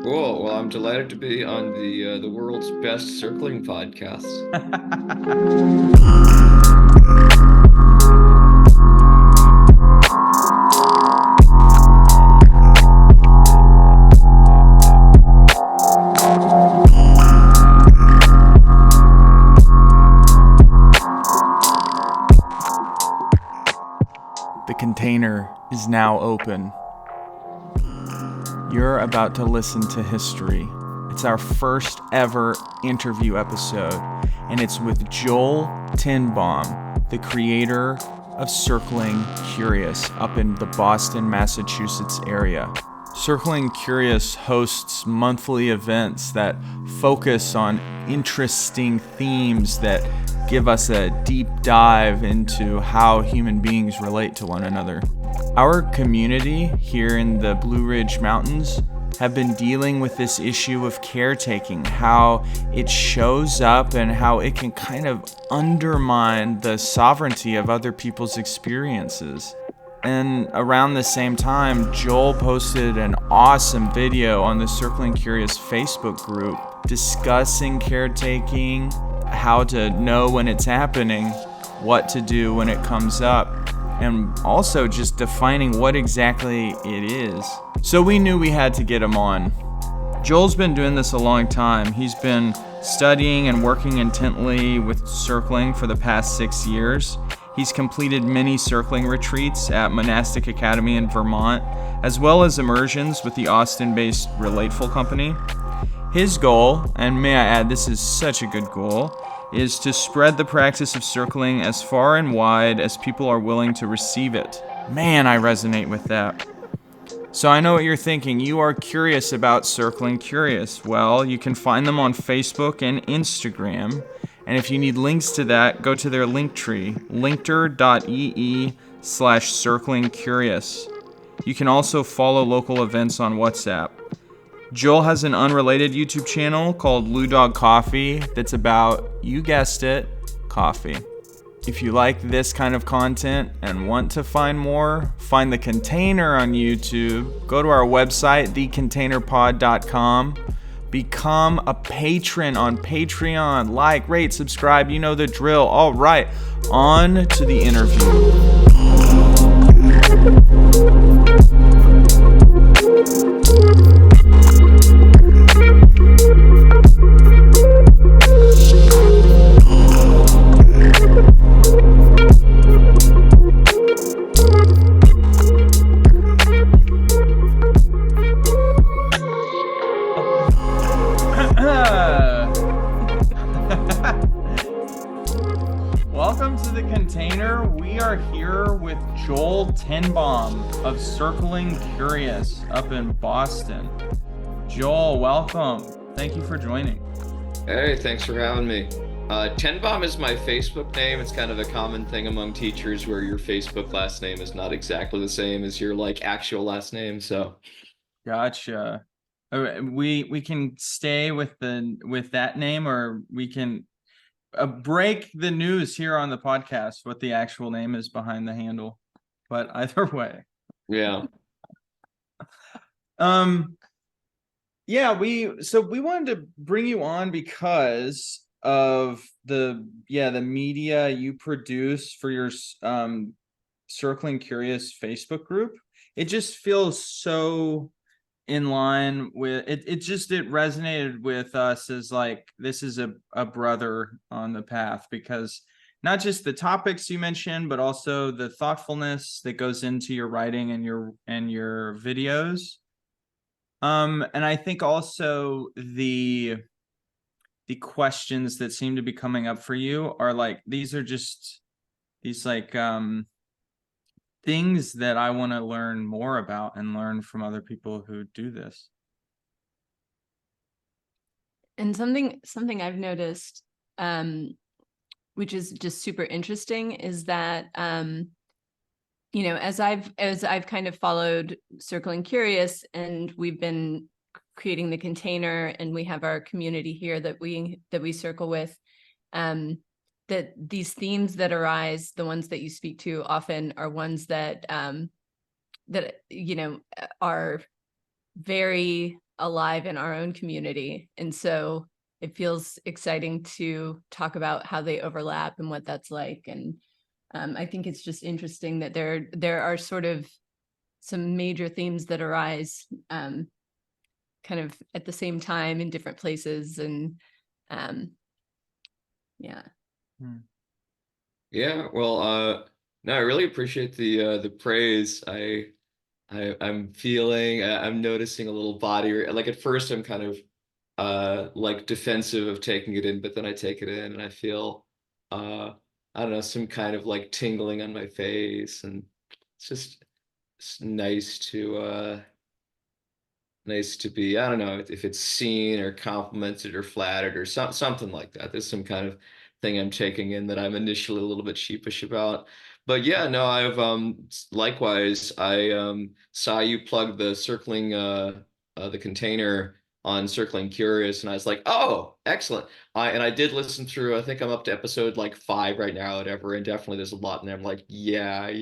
Cool. Well, I'm delighted to be on the world's best circling podcast. The container is now open. You're about to listen to history. It's our first ever interview episode, and it's with Joel Tenbomb, the creator of Circling Curious up in the Boston, Massachusetts area. Circling Curious hosts monthly events that focus on interesting themes that give us a deep dive into how human beings relate to one another. Our community here in the Blue Ridge Mountains have been dealing with this issue of caretaking, how it shows up and how it can kind of undermine the sovereignty of other people's experiences. And around the same time, Joel posted an awesome video on the Circling Curious Facebook group discussing caretaking, how to know when it's happening, what to do when it comes up, and also just defining what exactly it is. So we knew we had to get him on. Joel's been doing this a long time. He's been studying and working intently with circling for the past 6 years. He's completed many circling retreats at Monastic Academy in Vermont, as well as immersions with the Austin-based Relateful Company. His goal, and may I add, this is such a good goal, is to spread the practice of circling as far and wide as people are willing to receive it. Man, I resonate with that. So I know what you're thinking. You are curious about Circling Curious. Well, you can find them on Facebook and Instagram. And if you need links to that, go to their link tree, linkter.ee/circlingcurious. You can also follow local events on WhatsApp. Joel has an unrelated YouTube channel called Blue Dog Coffee that's about, you guessed it, coffee. If you like this kind of content and want to find more, find The Container on YouTube, go to our website, thecontainerpod.com, become a patron on Patreon, like, rate, subscribe, you know the drill. All right, on to the interview. Welcome to The Container. We are here with Joel Tenbomb of Circling Curious up in Boston. Joel, welcome. Thank you for joining. Hey, thanks for having me. Tenbomb is my Facebook name. It's kind of a common thing among teachers where your Facebook last name is not exactly the same as your actual last name. So Gotcha. We can stay with that name, or we can break the news here on the podcast what the actual name is behind the handle. But either way. yeah. Yeah, we wanted to bring you on because of the media you produce for your Circling Curious Facebook group. It just feels so in line with it. It resonated with us as like, this is a brother on the path, because not just the topics you mentioned, but also the thoughtfulness that goes into your writing and your videos. And I think also the questions that seem to be coming up for you are like, these are just these things that I want to learn more about and learn from other people who do this. And something I've noticed, which is just super interesting, is that as I've kind of followed Circling Curious, and we've been creating the container, and we have our community here that we circle with, that these themes that arise, the ones that you speak to often, are ones that are very alive in our own community. And so it feels exciting to talk about how they overlap and what that's like. And I think it's just interesting that there are sort of some major themes that arise kind of at the same time in different places. And yeah. Yeah, well, no, I really appreciate the praise. I'm feeling, I'm noticing a little body, like at first I'm kind of like defensive of taking it in, but then I take it in and I feel I don't know, some kind of like tingling on my face, and it's just it's nice to be, I don't know if it's seen or complimented or flattered or something like that. There's some kind of thing I'm taking in that I'm initially a little bit sheepish about. But yeah, no, I've likewise, I saw you plug the circling the container on Circling Curious, and I was like, oh, excellent. I did listen through, I think I'm up to episode like 5 right now, whatever, and definitely there's a lot in there. I'm like, yeah,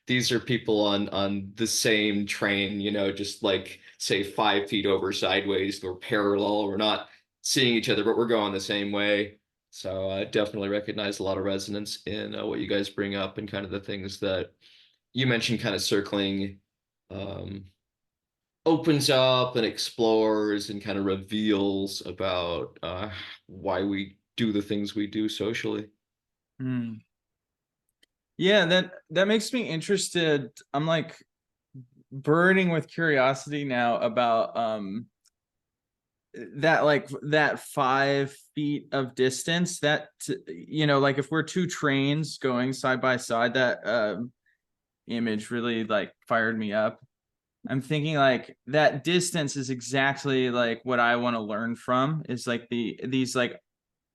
these are people on the same train, just like say 5 feet over sideways. We're parallel. We're not seeing each other, but we're going the same way. So I definitely recognize a lot of resonance in what you guys bring up, and kind of the things that you mentioned, kind of circling um, opens up and explores and kind of reveals about why we do the things we do socially. Yeah, that makes me interested. I'm like burning with curiosity now about that, like that 5 feet of distance, that like if we're two trains going side by side, that image really like fired me up. I'm thinking like that distance is exactly like what I want to learn from, is like these like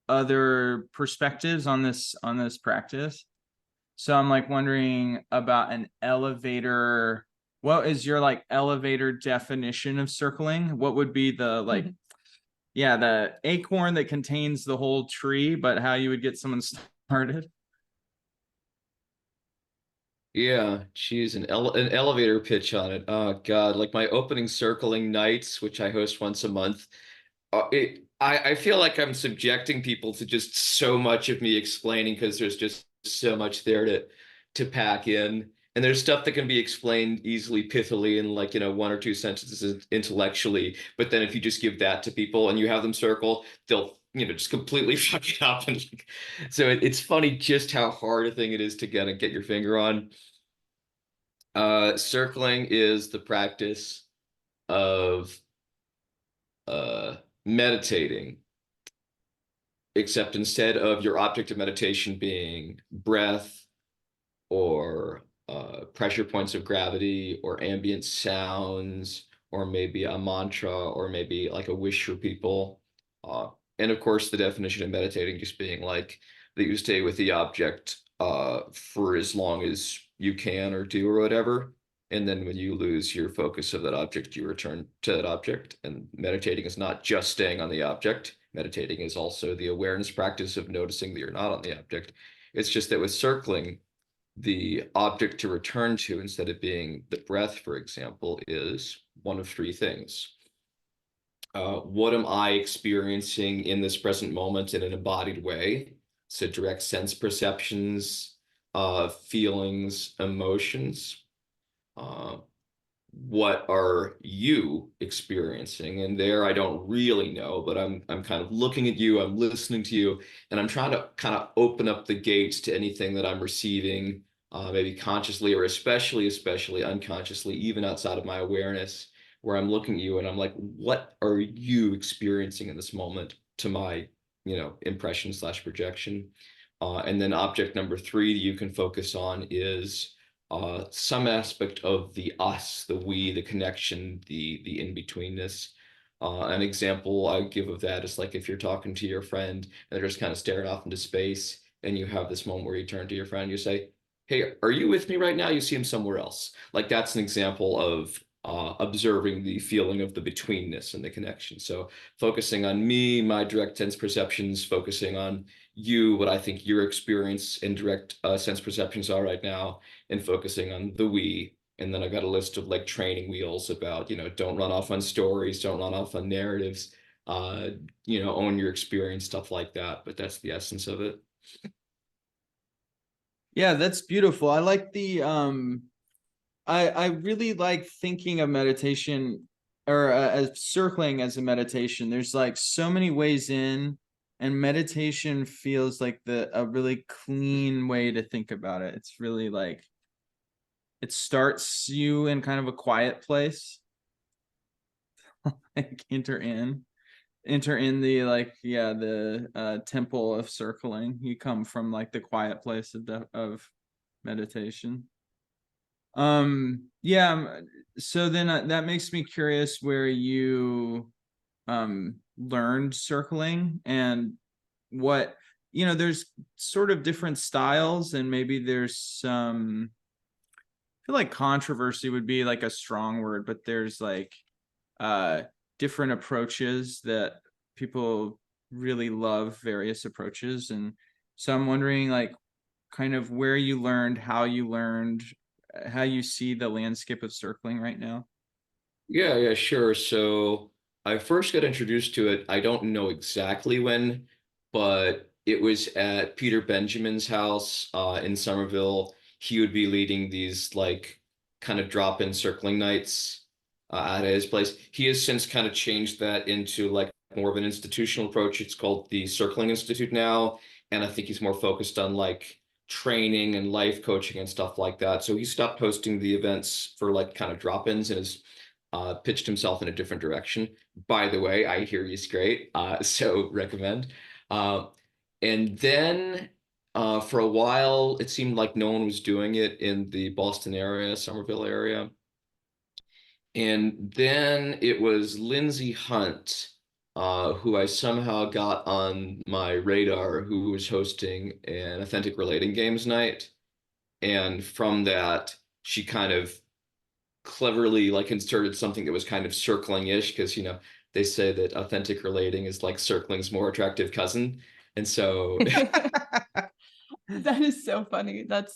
other perspectives on this practice. So I'm like wondering about an elevator. What is your like elevator definition of circling? What would be the like, yeah, the acorn that contains the whole tree, but how you would get someone started? Yeah, geez, an elevator pitch on it. Oh God, like my opening circling nights, which I host once a month. I feel like I'm subjecting people to just so much of me explaining, because there's just so much there to pack in. And there's stuff that can be explained easily, pithily, in like, 1 or 2 sentences intellectually. But then if you just give that to people and you have them circle, they'll, just completely fuck it up. And like, so it's funny just how hard a thing it is to get your finger on. Circling is the practice of uh, meditating, except instead of your object of meditation being breath or pressure points of gravity or ambient sounds or maybe a mantra or maybe like a wish for people. And of course, the definition of meditating just being like that you stay with the object for as long as you can or do or whatever. And then when you lose your focus of that object, you return to that object. And meditating is not just staying on the object. Meditating is also the awareness practice of noticing that you're not on the object. It's just that with circling, the object to return to, instead of being the breath, for example, is one of 3 things. What am I experiencing in this present moment in an embodied way? So direct sense perceptions, feelings, emotions. Uh, what are you experiencing? And there I don't really know, but I'm kind of looking at you, I'm listening to you, and I'm trying to kind of open up the gates to anything that I'm receiving, maybe consciously or especially unconsciously, even outside of my awareness, where I'm looking at you and I'm like, what are you experiencing in this moment, to my, impression slash projection. And then object number 3 that you can focus on is some aspect of the us, the we, the connection, the in-betweenness. An example I give of that is like if you're talking to your friend and they're just kind of staring off into space, and you have this moment where you turn to your friend, you say, hey, are you with me right now? You see him somewhere else. Like that's an example of observing the feeling of the betweenness and the connection. So focusing on me, my direct sense perceptions, focusing on you, what I think your experience and direct sense perceptions are right now, and focusing on the we, And then I got a list of like training wheels about, don't run off on stories, don't run off on narratives, uh, own your experience, stuff like that. But that's the essence of it. Yeah, that's beautiful. I like the I really like thinking of meditation or as circling as a meditation. There's like so many ways in, and meditation feels like a really clean way to think about it. It's really like it starts you in kind of a quiet place, like enter in the like the temple of circling. You come from like the quiet place of meditation. Yeah, so then that makes me curious where you learned circling and what, there's sort of different styles, and maybe there's some, I feel like controversy would be like a strong word, but there's like uh different approaches that people really love various approaches. And so I'm wondering like kind of where you learned, how you see the landscape of circling right now. Yeah, yeah, sure. So I first got introduced to it. I don't know exactly when, but it was at Peter Benjamin's house in Somerville. He would be leading these like kind of drop-in circling nights at his place. He has since kind of changed that into like more of an institutional approach. It's called the Circling Institute now, and I think he's more focused on like training and life coaching and stuff like that. So he stopped hosting the events for like kind of drop-ins and is pitched himself in a different direction. By the way, I hear he's great, so recommend. Uh, and then for a while, it seemed like no one was doing it in the Boston area, Somerville area. And then it was Lindsay Hunt, who I somehow got on my radar, who was hosting an authentic relating games night. And from that, she kind of cleverly like inserted something that was kind of circling-ish because they say that authentic relating is like circling's more attractive cousin. And so That is so funny. That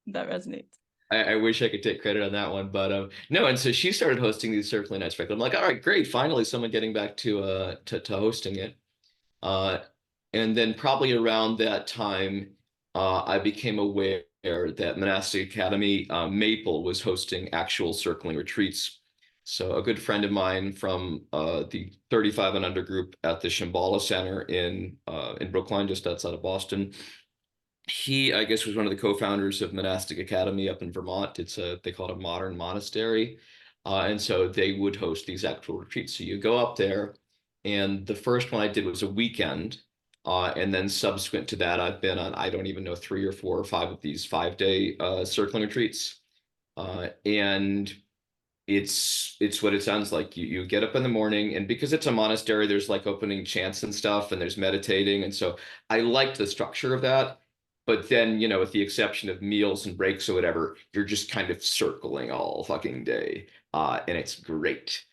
resonates. I wish I could take credit on that one, but no. And so she started hosting these circling nights back then. I'm like, all right, great, finally someone getting back to hosting it. Uh, and then probably around that time, I became aware that Monastic Academy, Maple, was hosting actual circling retreats. So a good friend of mine from the 35 and under group at the Shambhala Center in Brookline, just outside of Boston, he, I guess, was one of the co-founders of Monastic Academy up in Vermont. They call it a modern monastery. And so they would host these actual retreats. So you go up there, and the first one I did was a weekend. And then subsequent to that, I've been on, I don't even know, 3 or 4 or 5 of these 5-day circling retreats. And it's what it sounds like. You get up in the morning, and because it's a monastery, there's like opening chants and stuff, and there's meditating. And so I liked the structure of that. But then, with the exception of meals and breaks or whatever, you're just kind of circling all fucking day. And it's great.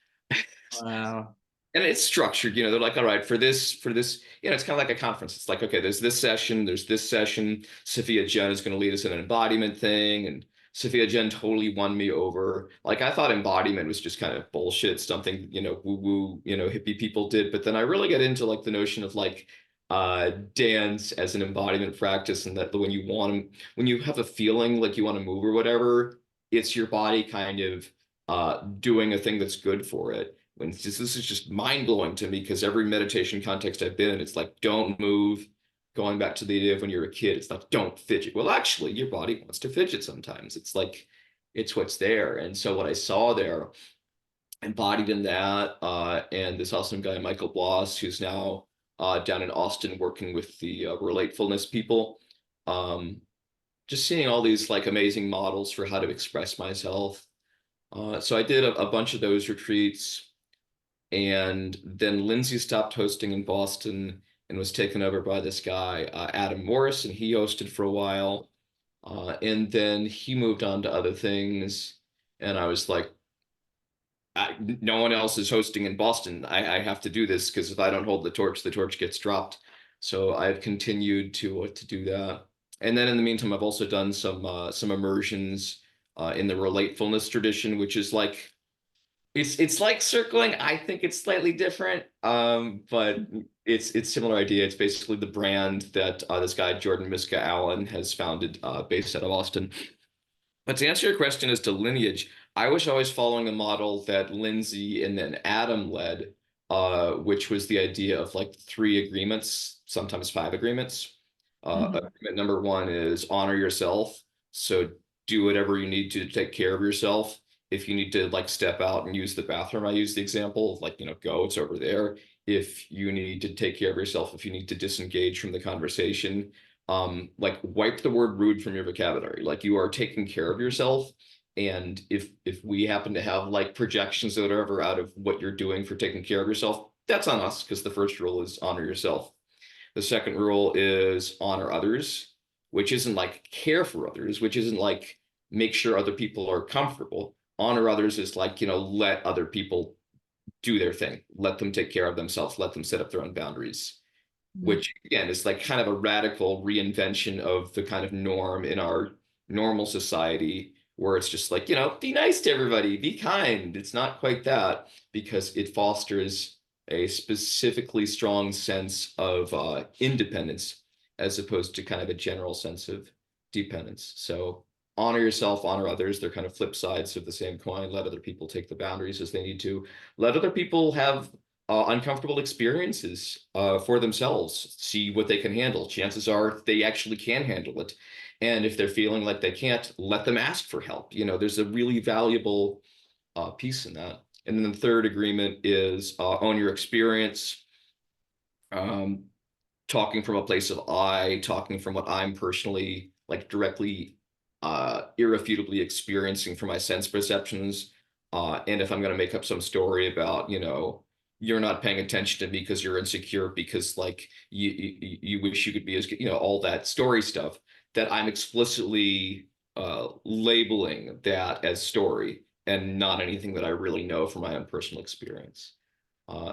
Wow. And it's structured, they're like, all right, for this, it's kind of like a conference. It's like, okay, there's this session, there's this session. Sophia Jen is going to lead us in an embodiment thing. And Sophia Jen totally won me over. Like, I thought embodiment was just kind of bullshit, something, woo-woo, hippie people did. But then I really get into like the notion of like dance as an embodiment practice, and that when you have a feeling like you want to move or whatever, it's your body kind of doing a thing that's good for it. This is just mind blowing to me because every meditation context I've been in, it's like, don't move. Going back to the idea of when you're a kid, it's like, don't fidget. Well, actually, your body wants to fidget sometimes. It's like, it's what's there. And so what I saw there embodied in that, and this awesome guy, Michael Bloss, who's now down in Austin working with the relatefulness people. Just seeing all these like amazing models for how to express myself. So I did a bunch of those retreats. And then Lindsay stopped hosting in Boston and was taken over by this guy, Adam Morris, and he hosted for a while. And then he moved on to other things. And I was like, no one else is hosting in Boston. I have to do this because if I don't hold the torch gets dropped. So I've continued to do that. And then in the meantime, I've also done some immersions in the relatefulness tradition, which is like it's like circling. I think it's slightly different, but it's similar idea. It's basically the brand that this guy Jordan Miska Allen has founded, based out of Austin. But to answer your question as to lineage, I was always following a model that Lindsay and then Adam led, which was the idea of like three agreements, sometimes five agreements. Agreement number one is honor yourself. So do whatever you need to take care of yourself. If you need to like step out and use the bathroom, I use the example of like, go, it's over there. If you need to take care of yourself, if you need to disengage from the conversation, like wipe the word rude from your vocabulary. Like you are taking care of yourself. And if we happen to have like projections or whatever out of what you're doing for taking care of yourself, that's on us, because the first rule is honor yourself. The second rule is honor others, which isn't like care for others, which isn't like make sure other people are comfortable. Honor others is like, let other people do their thing. Let them take care of themselves. Let them set up their own boundaries, which again is like kind of a radical reinvention of the kind of norm in our normal society, where it's just like, be nice to everybody, be kind. It's not quite that, because it fosters a specifically strong sense of independence, as opposed to kind of a general sense of dependence. So honor yourself, honor others. They're kind of flip sides of the same coin. Let other people take the boundaries as they need to. Let other people have uncomfortable experiences for themselves, see what they can handle. Chances are they actually can handle it. And if they're feeling like they can't, let them ask for help. There's a really valuable piece in that. And then the third agreement is own your experience. Um, Talking from a place of I, talking from what I'm personally like directly, irrefutably experiencing from my sense perceptions. And if I'm going to make up some story about, you're not paying attention to me because you're insecure, because like you wish you could be as good, all that story stuff, that I'm explicitly labeling that as story and not anything that I really know from my own personal experience.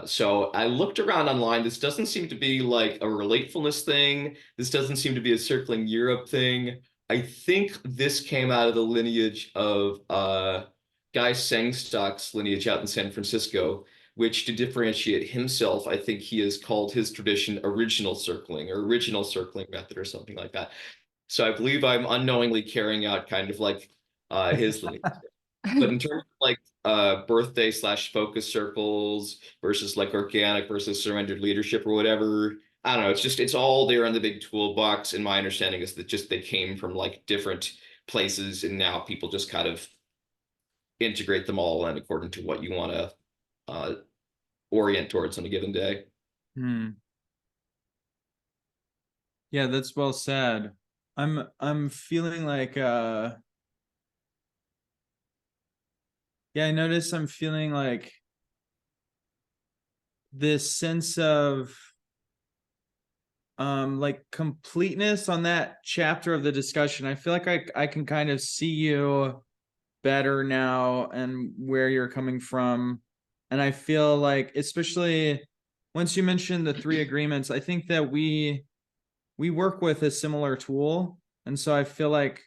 So I looked around online. This doesn't seem to be like a relatefulness thing. This doesn't seem to be a circling Europe thing. I think this came out of the lineage of Guy Sengstock's lineage out in San Francisco, which, to differentiate himself, I think he has called his tradition original circling or original circling method or something like that. So I believe I'm unknowingly carrying out kind of like his lineage. But in terms of like birthday slash focus circles versus like organic versus surrendered leadership or whatever, I don't know. It's all there in the big toolbox. And my understanding is that just they came from like different places, and now people just kind of integrate them all in according to what you want to orient towards on a given day. Yeah, that's well said. I'm feeling like I notice I'm feeling like this sense of like completeness on that chapter of the discussion. I feel like I can kind of see you better now and where you're coming from. And I feel like, especially once you mentioned the three agreements, I think that we work with a similar tool. And so I feel like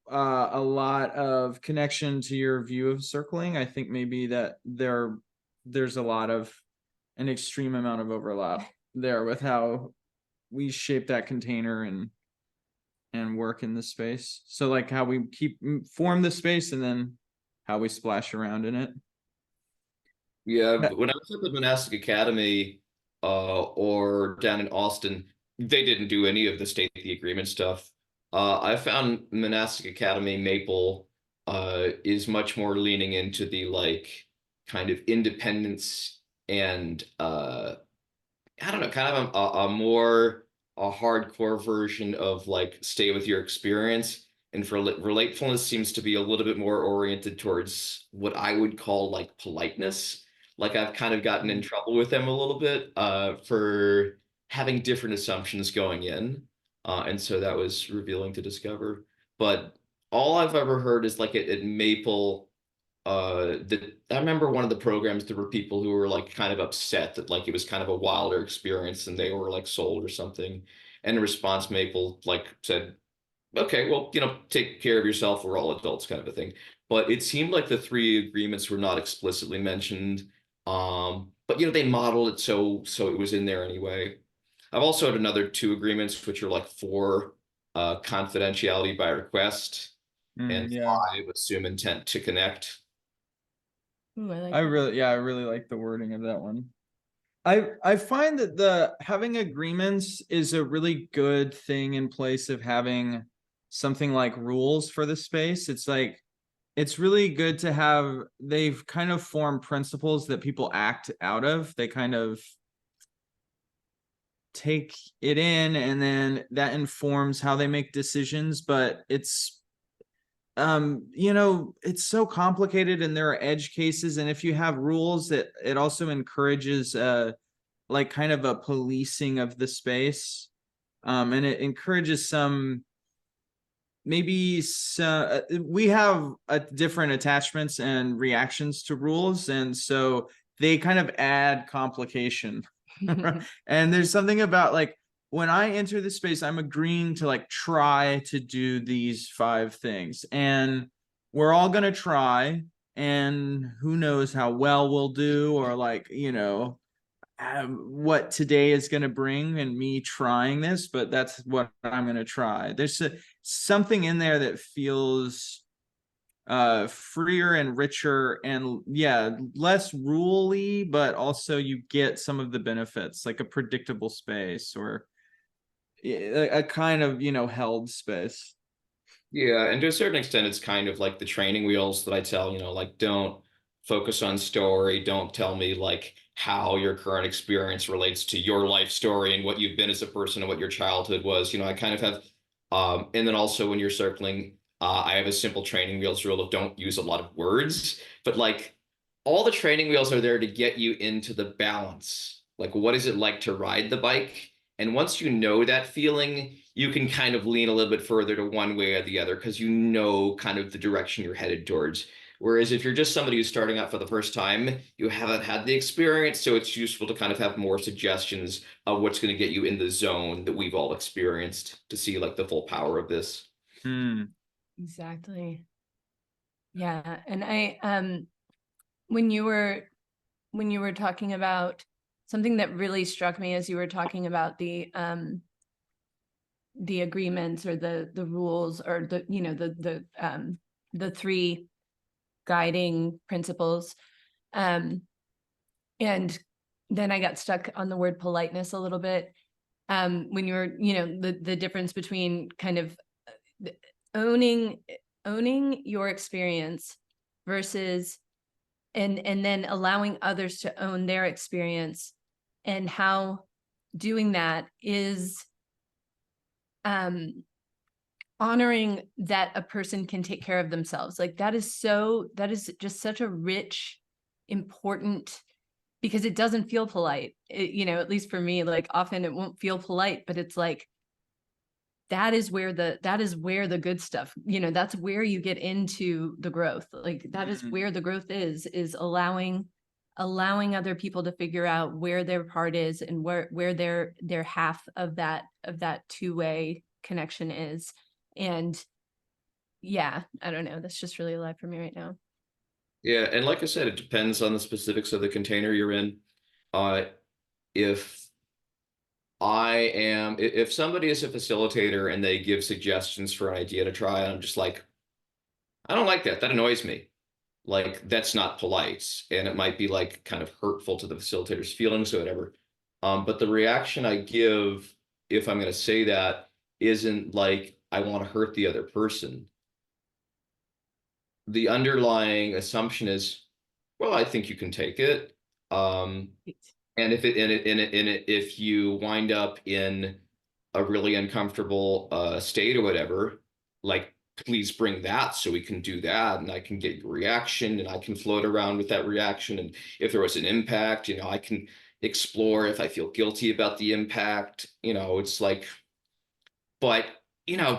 a lot of connection to your view of circling. I think maybe that there's a lot of an extreme amount of overlap there with how we shape that container and work in this space. So like how we form the space and then how we splash around in it. Yeah, but when I was at the Monastic Academy, or down in Austin, they didn't do any of the state the agreement stuff. I found Monastic Academy Maple is much more leaning into the like kind of independence and I don't know, kind of a more a hardcore version of like stay with your experience. And for relatefulness seems to be a little bit more oriented towards what I would call like politeness. Like I've kind of gotten in trouble with them a little bit for having different assumptions going in. And so that was revealing to discover. But all I've ever heard is like at Maple, I remember one of the programs, there were people who were like kind of upset that like it was kind of a wilder experience and they were like sold or something. And in response, Maple like said, okay, well, take care of yourself. We're all adults, kind of a thing. But it seemed like the three agreements were not explicitly mentioned. But they modeled it so it was in there anyway. I've also had another two agreements, which are like four, confidentiality by request, and Yeah. five, assume intent to connect. Ooh, I like I that. really, yeah, I really like the wording of that one. I find that the having agreements is a really good thing in place of having something like rules for the space. It's like it's really good to have, they've kind of formed principles that people act out of. They kind of take it in, and then that informs how they make decisions, but it's so complicated, and there are edge cases, and if you have rules, it also encourages like kind of a policing of the space, and it encourages some, maybe some, we have different attachments and reactions to rules, and so they kind of add complication. And there's something about like when I enter the space, I'm agreeing to like try to do these 5 things, and we're all gonna try, and who knows how well we'll do, or like what today is going to bring and me trying this, but that's what I'm going to try. There's something in there that feels freer and richer, and less rule-y, but also you get some of the benefits, like a predictable space, or a kind of held space. Yeah, and to a certain extent, it's kind of like the training wheels that I tell, like don't focus on story. Don't tell me like how your current experience relates to your life story and what you've been as a person and what your childhood was. I kind of have, and then also when you're circling, I have a simple training wheels rule of don't use a lot of words, but like all the training wheels are there to get you into the balance. Like, what is it like to ride the bike? And once you know that feeling, you can kind of lean a little bit further to one way or the other because you know kind of the direction you're headed towards. Whereas if you're just somebody who's starting out for the first time, you haven't had the experience, so it's useful to kind of have more suggestions of what's going to get you in the zone that we've all experienced to see like the full power of this. Exactly. Yeah. And when you were talking about something that really struck me as you were talking about the agreements or the rules, or the 3 guiding principles, and then I got stuck on the word politeness a little bit, when you were the difference between kind of owning your experience versus and then allowing others to own their experience, and how doing that is honoring that a person can take care of themselves. Like that is just such a rich, important, because it doesn't feel polite. At least for me, like often it won't feel polite, but it's like that is where the good stuff, that's where you get into the growth. Like that is where the growth is allowing other people to figure out where their part is, and where their half of that two-way connection is. And yeah, I don't know, that's just really alive for me right now. Yeah, and like I said, it depends on the specifics of the container you're in. If if somebody is a facilitator and they give suggestions for an idea to try, I'm just like, I don't like that. That annoys me. Like, that's not polite. And it might be like kind of hurtful to the facilitator's feelings or whatever. But the reaction I give, if I'm going to say that, isn't like I want to hurt the other person. The underlying assumption is, well, I think you can take it. Um, and if you wind up in a really uncomfortable state or whatever, like please bring that so we can do that, and I can get your reaction, and I can float around with that reaction. And if there was an impact, I can explore if I feel guilty about the impact. It's like, but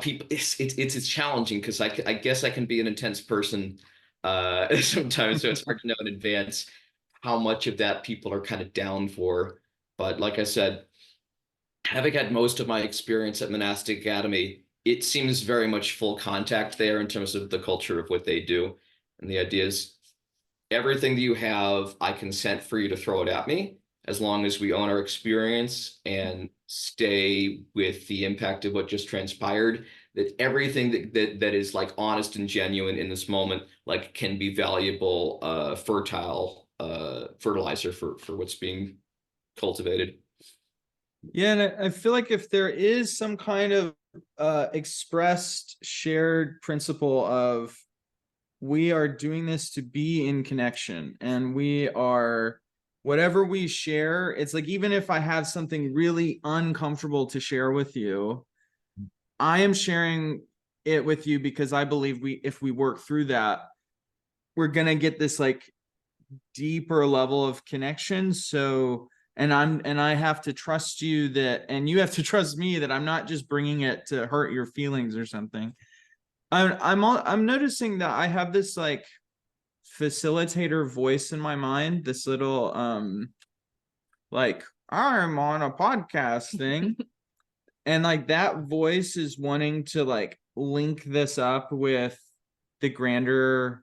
people, it's challenging because I guess I can be an intense person sometimes, so it's hard to know in advance how much of that people are kind of down for. But like I said, having had most of my experience at Monastic Academy, it seems very much full contact there in terms of the culture of what they do. And the idea is everything that you have, I consent for you to throw it at me as long as we own our experience and stay with the impact of what just transpired. That everything that is like honest and genuine in this moment, like can be valuable, fertile fertilizer for what's being cultivated. Yeah, and I feel like if there is some kind of expressed shared principle of we are doing this to be in connection, and we are, whatever we share, it's like even if I have something really uncomfortable to share with you, I am sharing it with you because I believe if we work through that, we're gonna get this like deeper level of connection. So, and I have to trust you that, and you have to trust me that I'm not just bringing it to hurt your feelings or something. I'm noticing that I have this like facilitator voice in my mind, this little like I'm on a podcast thing. And like that voice is wanting to like link this up with the grander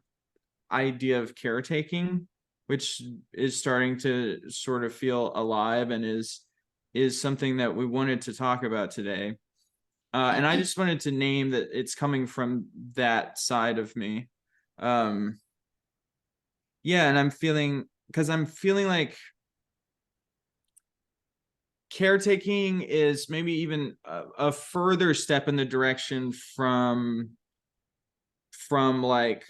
idea of caretaking, which is starting to sort of feel alive and is something that we wanted to talk about today. And I just wanted to name that it's coming from that side of me. Yeah, and I'm feeling like caretaking is maybe even a further step in the direction from like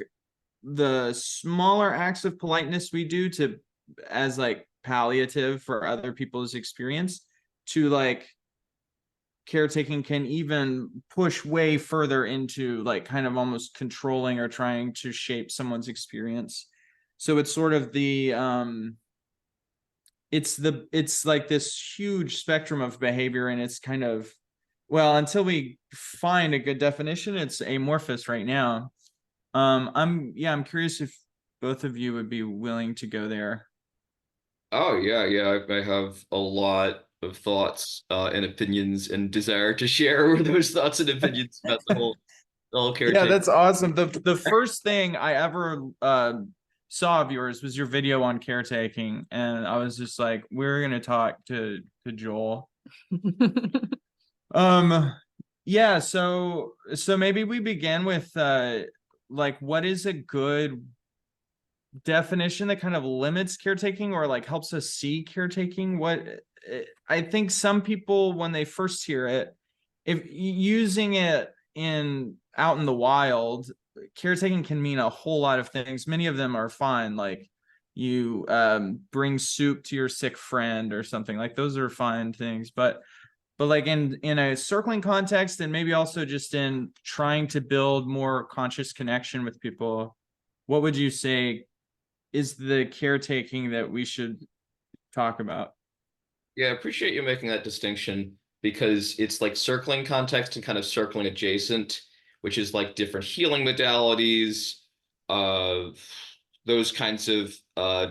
the smaller acts of politeness we do to as like palliative for other people's experience, to like caretaking can even push way further into like kind of almost controlling or trying to shape someone's experience. So it's sort of the it's like this huge spectrum of behavior, and it's kind of, well, until we find a good definition, it's amorphous right now. I'm curious if both of you would be willing to go there. Oh yeah, yeah. I have a lot of thoughts and opinions and desire to share those thoughts and opinions about the whole Yeah, caretaking. that's awesome. The first thing I ever saw of yours was your video on caretaking, and I was just like, we're gonna talk to Joel. Um, yeah, so maybe we begin with like what is a good definition that kind of limits caretaking or like helps us see caretaking. I think some people when they first hear it, if using it in out in the wild, caretaking can mean a whole lot of things. Many of them are fine, like you bring soup to your sick friend or something, like those are fine things. But like in a circling context, and maybe also just in trying to build more conscious connection with people, what would you say is the caretaking that we should talk about? Yeah, I appreciate you making that distinction because it's like circling context and kind of circling adjacent, which is like different healing modalities, uh, those kinds of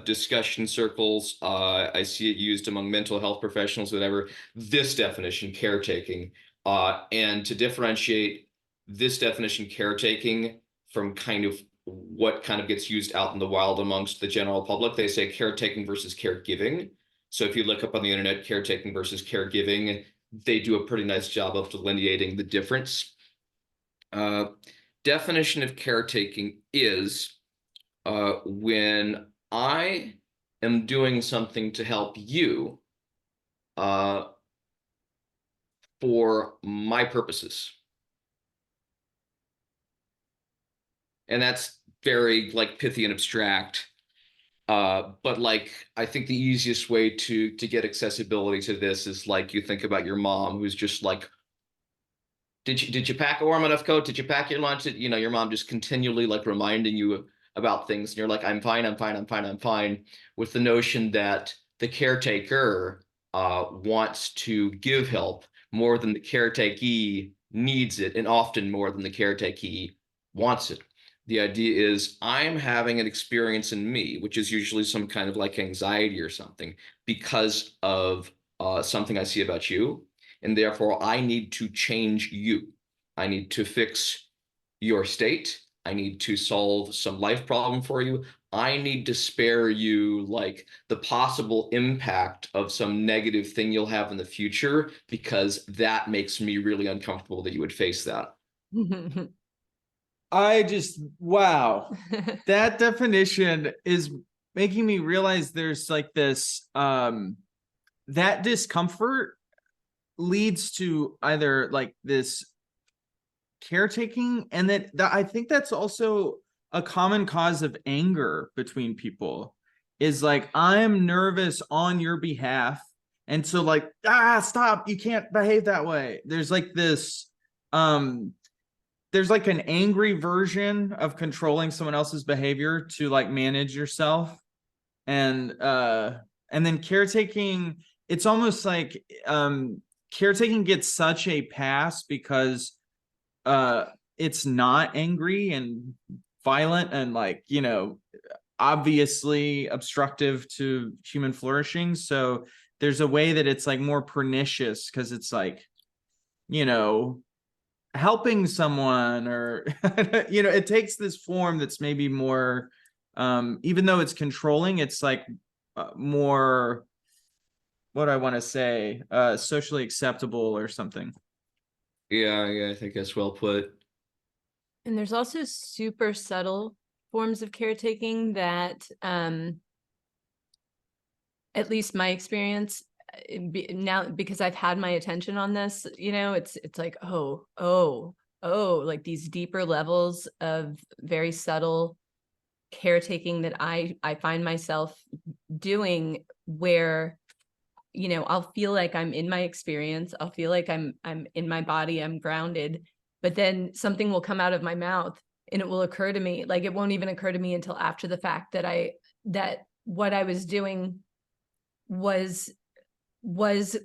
discussion circles. I see it used among mental health professionals, whatever. This definition, caretaking, and to differentiate this definition, caretaking, from kind of what kind of gets used out in the wild amongst the general public, they say caretaking versus caregiving. So if you look up on the internet, caretaking versus caregiving, they do a pretty nice job of delineating the difference. Uh, Definition of caretaking is when I am doing something to help you uh, for my purposes. And that's very like pithy and abstract. But like I think the easiest way to get accessibility to this is like you think about your mom who's just like, did you pack a warm enough coat? Did you pack your lunch? You know, your mom just continually like reminding you about things, and you're like, I'm fine, I'm fine, I'm fine, I'm fine, with the notion that the caretaker wants to give help more than the caretakee needs it, and often more than the caretakee wants it. The idea is I'm having an experience in me, which is usually some kind of like anxiety or something, because of something I see about you, and therefore I need to change you. I need to fix your state. I need to solve some life problem for you. I need to spare you like the possible impact of some negative thing you'll have in the future because that makes me really uncomfortable that you would face that. Wow. That definition is making me realize there's like this, that discomfort leads to either like this caretaking, and that I think that's also a common cause of anger between people, is like, I'm nervous on your behalf, and so like, stop, you can't behave that way. There's like this, there's like an angry version of controlling someone else's behavior to like manage yourself. And then caretaking, it's almost like caretaking gets such a pass because it's not angry and violent and like, obviously obstructive to human flourishing. So there's a way that it's like more pernicious because it's like, helping someone, or it takes this form that's maybe more, even though it's controlling, it's like more, what do I want to say, socially acceptable or something. Yeah, I think that's well put. And there's also super subtle forms of caretaking that, at least my experience now, because I've had my attention on this, it's like, oh, like these deeper levels of very subtle caretaking that I find myself doing, where I'll feel like I'm in my experience, I'll feel like I'm in my body, I'm grounded, but then something will come out of my mouth and it will occur to me, like it won't even occur to me until after the fact, that what I was doing was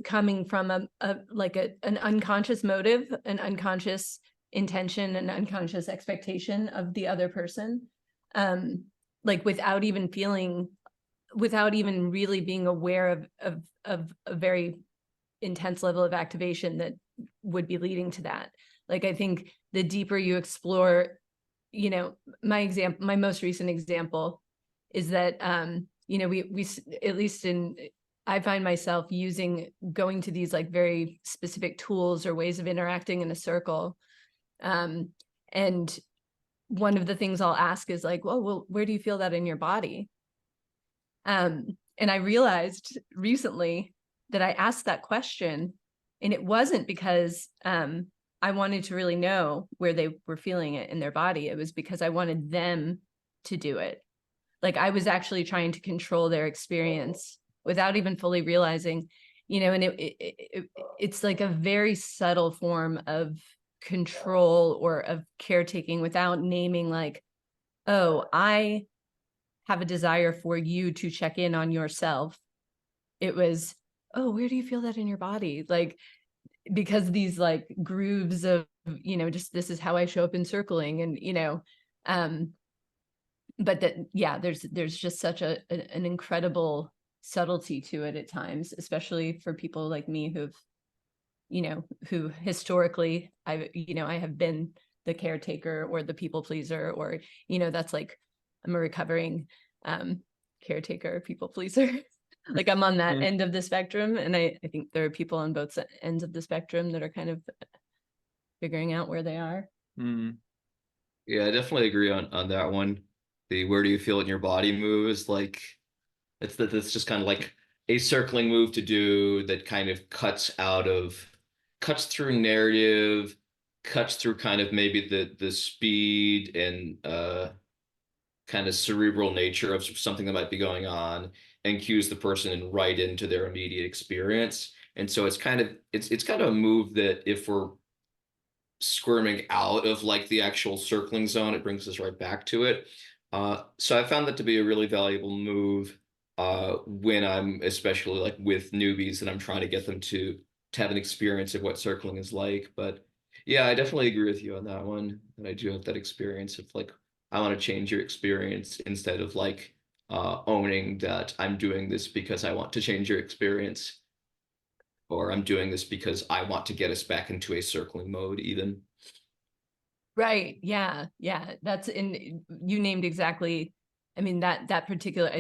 coming from an unconscious motive, an unconscious intention, an unconscious expectation of the other person, like without even really being aware of a very intense level of activation that would be leading to that. Like, I think the deeper you explore, my most recent example is that, we at least I find myself going to these like very specific tools or ways of interacting in a circle. And one of the things I'll ask is like, well, where do you feel that in your body? And I realized recently that I asked that question, and it wasn't because I wanted to really know where they were feeling it in their body. It was because I wanted them to do it. Like, I was actually trying to control their experience without even fully realizing, and it's like a very subtle form of control or of caretaking without naming, like, oh, I have a desire for you to check in on yourself. It was, oh, where do you feel that in your body? Like, because these like grooves of, just this is how I show up in circling, and, but that, yeah, there's just such an incredible subtlety to it at times, especially for people like me who historically I have been the caretaker or the people pleaser, or that's like, I'm a recovering caretaker, people pleaser. Like, I'm on that end of the spectrum, and I think there are people on both ends of the spectrum that are kind of figuring out where they are. Yeah, I definitely agree on that one. The where do you feel it in your body move is like, that's just kind of like a circling move to do that kind of cuts through narrative, cuts through kind of maybe the speed and kind of cerebral nature of something that might be going on, and cues the person in right into their immediate experience. And so it's kind of a move that, if we're squirming out of like the actual circling zone, it brings us right back to it. So I found that to be a really valuable move when I'm especially like with newbies and I'm trying to get them to have an experience of what circling is like. But yeah, I definitely agree with you on that one. And I do have that experience of like, I want to change your experience, instead of like owning that I'm doing this because I want to change your experience, or I'm doing this because I want to get us back into a circling mode even. Right. Yeah. Yeah. You named exactly. I mean, I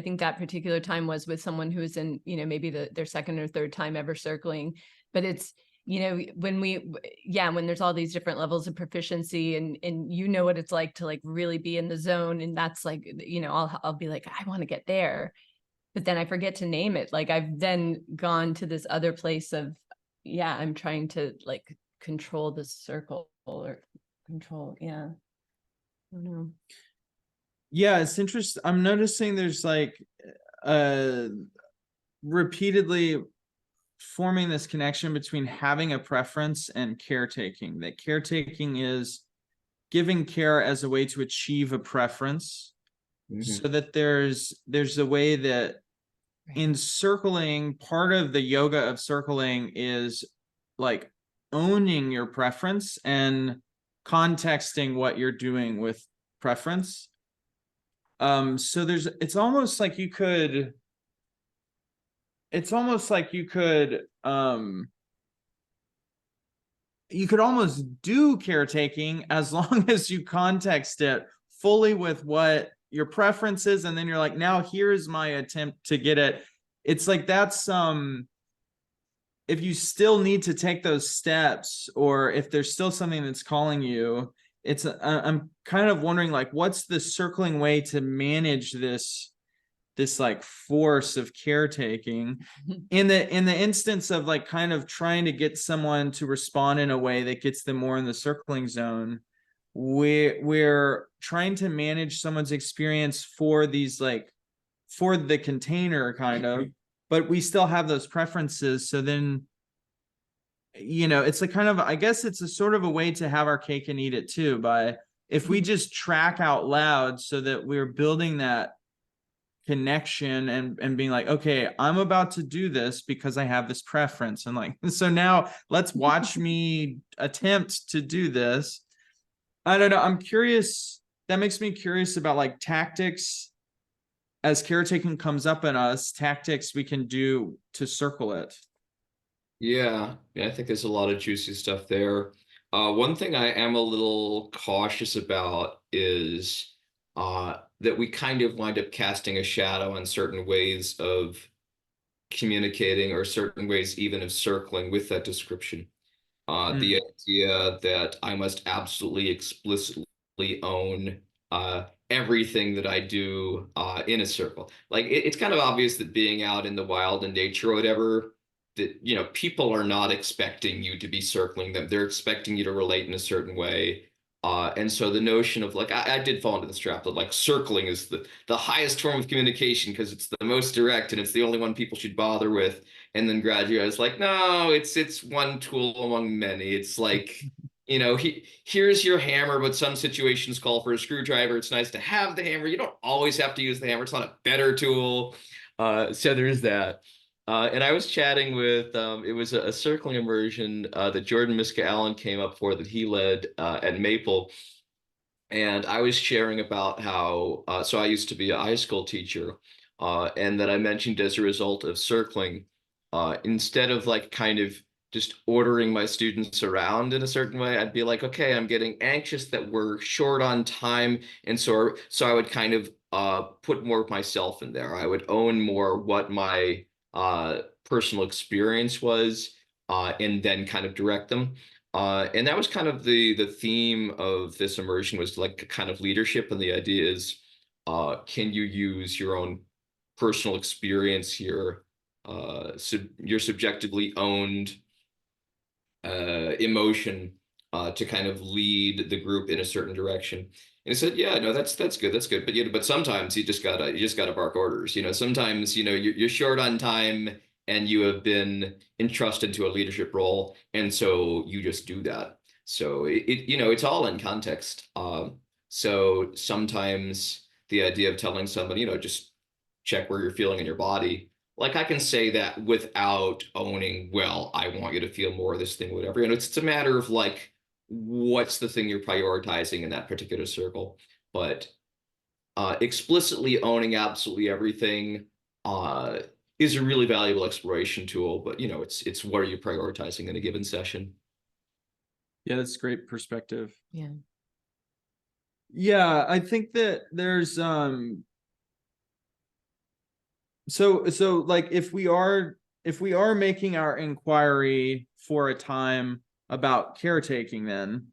think that particular time was with someone who was in, maybe their second or third time ever circling. But it's, when there's all these different levels of proficiency and what it's like to like really be in the zone. And that's like, I'll be like, I want to get there. But then I forget to name it. Like I've then gone to this other place of, I'm trying to like control the circle or control. Yeah. I don't know. Yeah, it's interesting. I'm noticing there's like repeatedly forming this connection between having a preference and caretaking. That caretaking is giving care as a way to achieve a preference. So that there's a way that in circling, part of the yoga of circling is like owning your preference and contexting what you're doing with preference. So it's almost like you could you could almost do caretaking as long as you context it fully with what your preference is, and then you're like, now here's my attempt to get it. It's like that's if you still need to take those steps, or if there's still something that's calling you, I'm kind of wondering, like, what's the circling way to manage this like force of caretaking in the instance of like kind of trying to get someone to respond in a way that gets them more in the circling zone. We're trying to manage someone's experience for these, like, for the container kind of, but we still have those preferences. So then, it's like kind of, I guess it's a sort of a way to have our cake and eat it too, by if we just track out loud so that we're building that connection and being like, okay, I'm about to do this because I have this preference, and like, so now let's watch me attempt to do this. I don't know, I'm curious, that makes me curious about like tactics as caretaking comes up in us, tactics we can do to circle it. Yeah, I think there's a lot of juicy stuff there. One thing I am a little cautious about is that we kind of wind up casting a shadow on certain ways of communicating, or certain ways even of circling with that description. The idea that I must absolutely explicitly own everything that I do in a circle. Like it's kind of obvious that being out in the wild and nature or whatever, that people are not expecting you to be circling them. They're expecting you to relate in a certain way. And so the notion of like, I did fall into this trap that like circling is the highest form of communication because it's the most direct and it's the only one people should bother with. And then gradually I was like, no, it's one tool among many. It's like, here's your hammer, but some situations call for a screwdriver. It's nice to have the hammer. You don't always have to use the hammer. It's not a better tool. So there's that. And I was chatting with, it was a circling immersion that Jordan Miska Allen came up for, that he led at Maple. And I was sharing about how, so I used to be a high school teacher, and that I mentioned as a result of circling, instead of like kind of just ordering my students around in a certain way, I'd be like, okay, I'm getting anxious that we're short on time. And so I would kind of put more of myself in there. I would own more what my personal experience was, and then kind of direct them. And that was kind of the theme of this immersion, was like kind of leadership. And the idea is, can you use your own personal experience here, your subjectively owned emotion, to kind of lead the group in a certain direction. And I said, yeah, no, that's good, that's good. But sometimes you just gotta bark orders. Sometimes you're short on time and you have been entrusted to a leadership role, and so you just do that. So it's all in context. So sometimes the idea of telling somebody, just check where you're feeling in your body. Like I can say that without owning, well, I want you to feel more of this thing, whatever. It's a matter of like, what's the thing you're prioritizing in that particular circle. But explicitly owning absolutely everything is a really valuable exploration tool. But it's what are you prioritizing in a given session? Yeah, that's great perspective. Yeah. Yeah, I think that there's so like if we are making our inquiry for a time about caretaking, then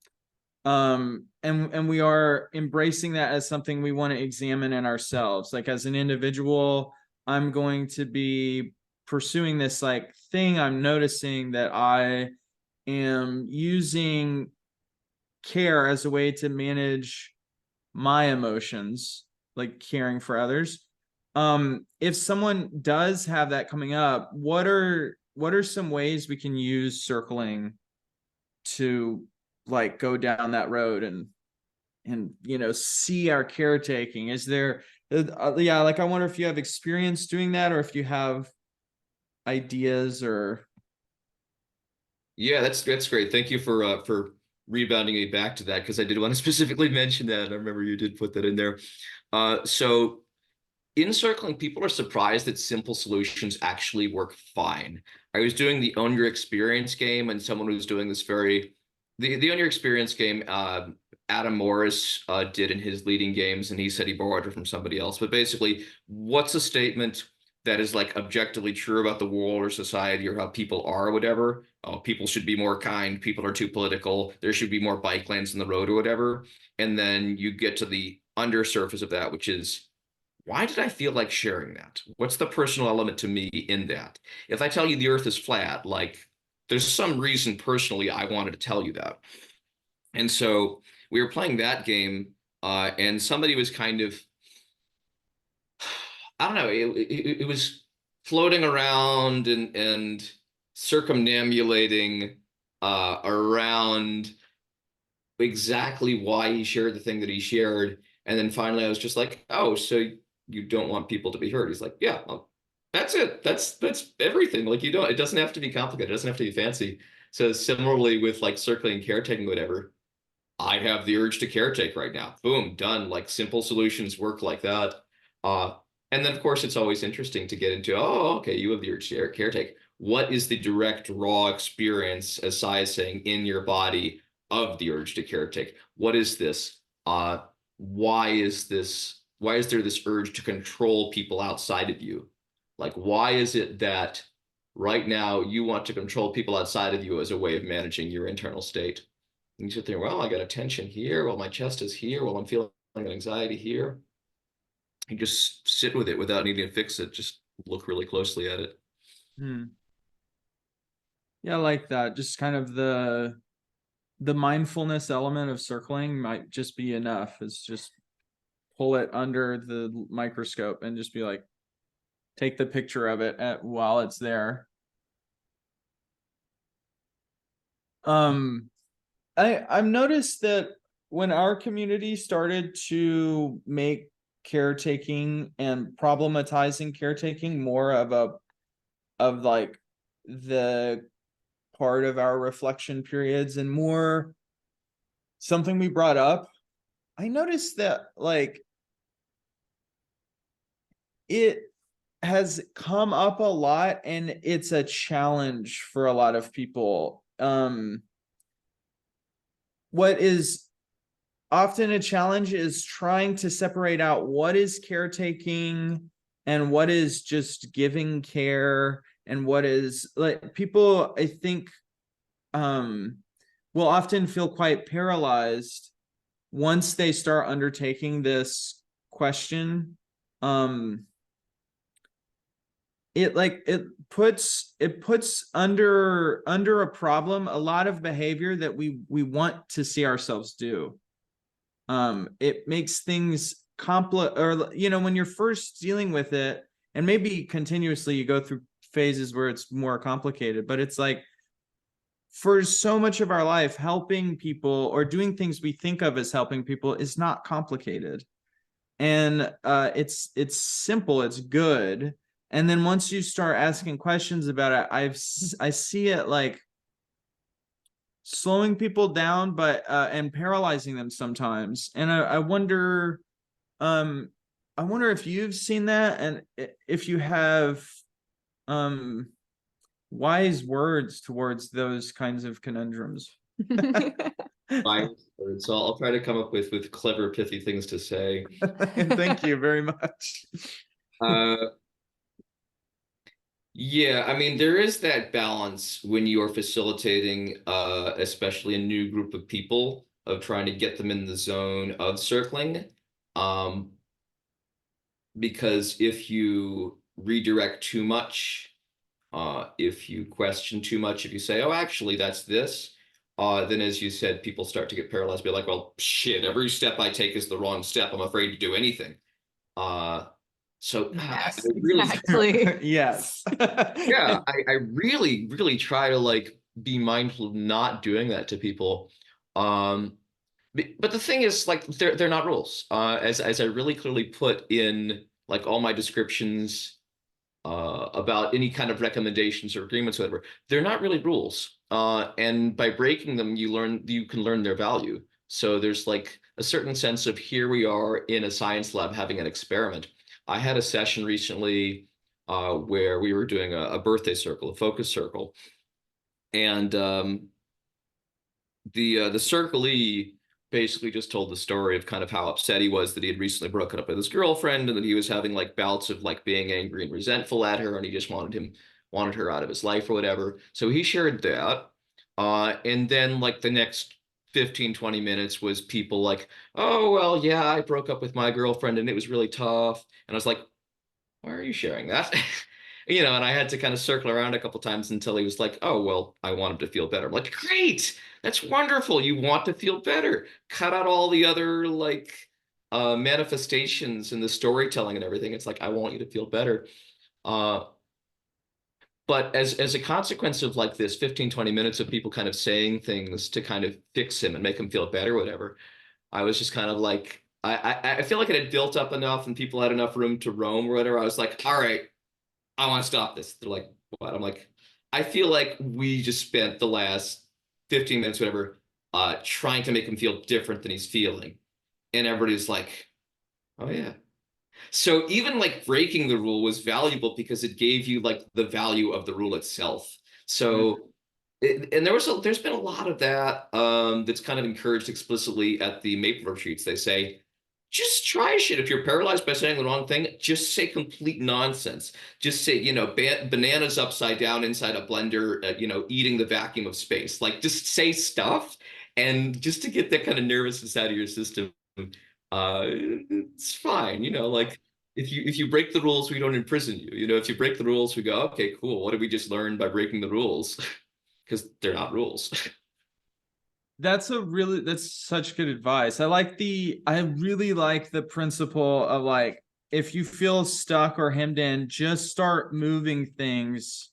and we are embracing that as something we want to examine in ourselves, like as an individual, I'm going to be pursuing this like thing. I'm noticing that I am using care as a way to manage my emotions, like caring for others. If someone does have that coming up, what are some ways we can use circling to like go down that road and see our caretaking? Is there yeah, like I wonder if you have experience doing that, or if you have ideas or Yeah, that's great. Thank you for rebounding me back to that, because I did want to specifically mention that. I remember you did put that in there. So in circling, people are surprised that simple solutions actually work fine. I was doing the Own Your Experience game, and someone was doing this the Own Your Experience game. Adam Morris did in his leading games, and he said he borrowed it from somebody else. But basically, what's a statement that is like objectively true about the world or society or how people are or whatever? Oh, people should be more kind. People are too political. There should be more bike lanes in the road or whatever. And then you get to the undersurface of that, which is, why did I feel like sharing that? What's the personal element to me in that? If I tell you the earth is flat, like there's some reason personally I wanted to tell you that. And so we were playing that game, and somebody was kind of, I don't know, it was floating around and circumambulating around exactly why he shared the thing that he shared. And then finally I was just like, oh, so you don't want people to be hurt? He's like, yeah, well, that's it. That's everything. Like, you don't, it doesn't have to be complicated. It doesn't have to be fancy. So similarly with like circling, caretaking, whatever, I have the urge to caretake right now. Boom, done. Like, simple solutions work like that. Uh, and then of course it's always interesting to get into, oh, okay, you have the urge to caretake. What is the direct raw experience, as Sai is saying, in your body of the urge to caretake? What is this? Why is this? Why is there this urge to control people outside of you? Like, why is it that right now you want to control people outside of you as a way of managing your internal state? And you sit there, well, I got a tension here. Well, my chest is here. Well, I'm feeling an anxiety here. You just sit with it without needing to fix it. Just look really closely at it. hmm. Yeah, I like that. Just kind of the mindfulness element of circling might just be enough. It's just pull it under the microscope and just be like, take the picture of it while it's there. Um, I've noticed that when our community started to make caretaking and problematizing caretaking more of like the part of our reflection periods and more something we brought up, I noticed that like it has come up a lot and it's a challenge for a lot of people. What is often a challenge is trying to separate out what is caretaking and what is just giving care, and what is like, people I think will often feel quite paralyzed once they start undertaking this question. um it puts under a problem a lot of behavior that we want to see ourselves do. It makes things complex, or when you're first dealing with it, and maybe continuously you go through phases where it's more complicated, but it's like, for so much of our life, helping people or doing things we think of as helping people is not complicated, and it's simple, it's good. And then once you start asking questions about it, I see it like slowing people down, but and paralyzing them sometimes. And um I wonder if you've seen that, and if you have um wise words towards those kinds of conundrums. my word. So I'll try to come up with clever, pithy things to say. Thank you very much. Uh, yeah, I mean, there is that balance when you are facilitating, especially a new group of people, of trying to get them in the zone of circling. Um, because if you redirect too much, if you question too much, if you say, "Oh, actually, that's this," then, as you said, people start to get paralyzed. Be like, "Well, shit! Every step I take is the wrong step. I'm afraid to do anything." Uh, so I Yes, really, exactly. Yes. yeah, I really, really try to like be mindful of not doing that to people. Um, but the thing is, like, they're not rules. As I really clearly put in like all my descriptions about any kind of recommendations or agreements, or whatever. They're not really rules. And by breaking them, you can learn their value. So there's like a certain sense of here we are in a science lab having an experiment. I had a session recently where we were doing a birthday circle, a focus circle, and the circlee basically just told the story of kind of how upset he was that he had recently broken up with his girlfriend and that he was having like bouts of like being angry and resentful at her and he just wanted her out of his life or whatever. So he shared that. And then like the next 15-20 minutes was people like, "Oh, well, yeah, I broke up with my girlfriend and it was really tough." And I was like, "Why are you sharing that?" And I had to kind of circle around a couple times until he was like, "Oh, well, I want him to feel better." I'm like, "Great. That's wonderful. You want to feel better. Cut out all the other like manifestations and the storytelling and everything. It's like, I want you to feel better." Uh, but as a consequence of like this 15-20 minutes of people kind of saying things to kind of fix him and make him feel better, whatever, I was just kind of like, I feel like it had built up enough and people had enough room to roam or whatever. I was like, "All right, I want to stop this." They're like, "What?" I'm like, "I feel like we just spent the last 15 minutes, whatever, trying to make him feel different than he's feeling." And everybody's like, "Oh yeah." So even like breaking the rule was valuable because it gave you like the value of the rule itself. So and there's been a lot of that that's kind of encouraged explicitly at the Maple retreats. They say, just try shit. If you're paralyzed by saying the wrong thing, just say complete nonsense. Just say, bananas upside down inside a blender, eating the vacuum of space. Like, just say stuff, and just to get that kind of nervousness out of your system, it's fine. Like if you break the rules, we don't imprison you. If you break the rules, we go, "Okay, cool. What did we just learn by breaking the rules?" Because they're not rules. That's such good advice. I really like the principle of like, if you feel stuck or hemmed in, just start moving things,